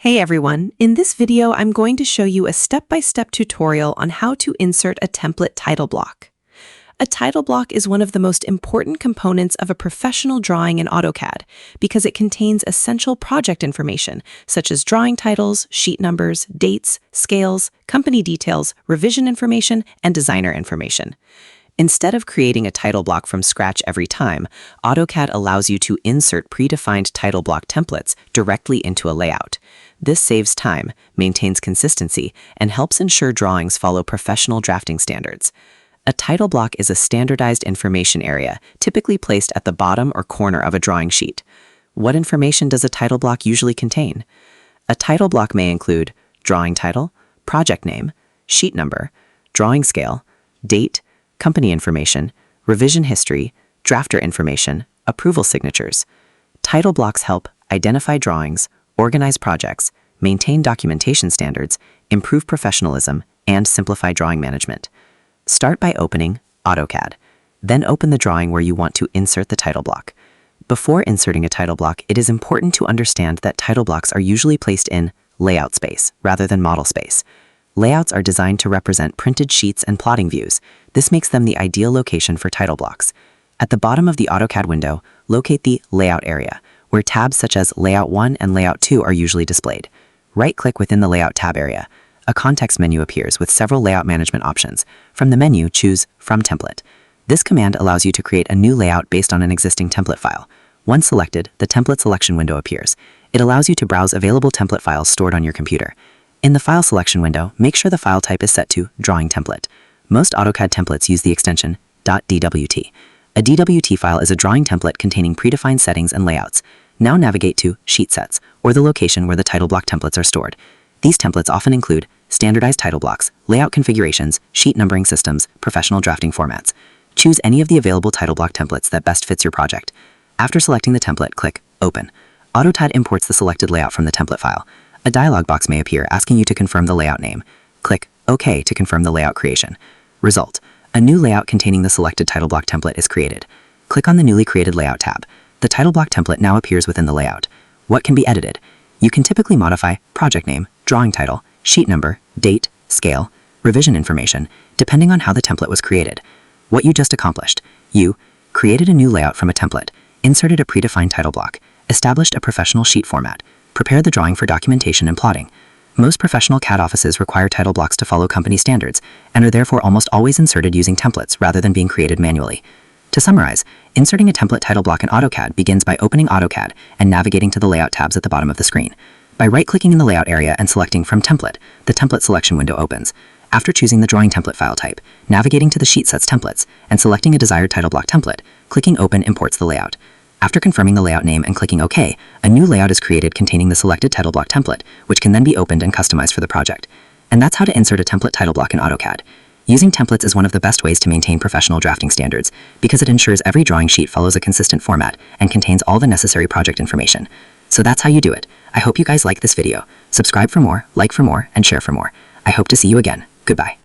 Hey everyone, in this video I'm going to show you a step-by-step tutorial on how to insert a template title block. A title block is one of the most important components of a professional drawing in AutoCAD because it contains essential project information such as drawing titles, sheet numbers, dates, scales, company details, revision information, and designer information. Instead of creating a title block from scratch every time, AutoCAD allows you to insert predefined title block templates directly into a layout. This saves time, maintains consistency, and helps ensure drawings follow professional drafting standards. A title block is a standardized information area, typically placed at the bottom or corner of a drawing sheet. What information does a title block usually contain? A title block may include drawing title, project name, sheet number, drawing scale, date, company information, revision history, drafter information, approval signatures. Title blocks help identify drawings, organize projects, maintain documentation standards, improve professionalism, and simplify drawing management. Start by opening AutoCAD. Then open the drawing where you want to insert the title block. Before inserting a title block, it is important to understand that title blocks are usually placed in layout space rather than model space. Layouts are designed to represent printed sheets and plotting views. This makes them the ideal location for title blocks. At the bottom of the AutoCAD window, locate the Layout area, where tabs such as Layout 1 and Layout 2 are usually displayed. Right-click within the Layout tab area. A context menu appears with several layout management options. From the menu, choose From Template. This command allows you to create a new layout based on an existing template file. Once selected, the template selection window appears. It allows you to browse available template files stored on your computer. In the File Selection window, make sure the file type is set to Drawing Template. Most AutoCAD templates use the extension .dwt. A DWT file is a drawing template containing predefined settings and layouts. Now navigate to Sheet Sets, or the location where the title block templates are stored. These templates often include standardized title blocks, layout configurations, sheet numbering systems, professional drafting formats. Choose any of the available title block templates that best fits your project. After selecting the template, click Open. AutoCAD imports the selected layout from the template file. A dialog box may appear asking you to confirm the layout name. Click OK to confirm the layout creation. Result: a new layout containing the selected title block template is created. Click on the newly created Layout tab. The title block template now appears within the layout. What can be edited? You can typically modify project name, drawing title, sheet number, date, scale, revision information, depending on how the template was created. What you just accomplished: you created a new layout from a template, inserted a predefined title block, established a professional sheet format, prepared the drawing for documentation and plotting. Most professional CAD offices require title blocks to follow company standards and are therefore almost always inserted using templates rather than being created manually. To summarize, inserting a template title block in AutoCAD begins by opening AutoCAD and navigating to the Layout tabs at the bottom of the screen. By right-clicking in the Layout area and selecting From Template, the Template Selection window opens. After choosing the drawing template file type, navigating to the Sheet Sets templates, and selecting a desired title block template, clicking Open imports the layout. After confirming the layout name and clicking OK, a new layout is created containing the selected title block template, which can then be opened and customized for the project. And that's how to insert a template title block in AutoCAD. Using templates is one of the best ways to maintain professional drafting standards because it ensures every drawing sheet follows a consistent format and contains all the necessary project information. So that's how you do it. I hope you guys like this video. Subscribe for more, like for more, and share for more. I hope to see you again. Goodbye.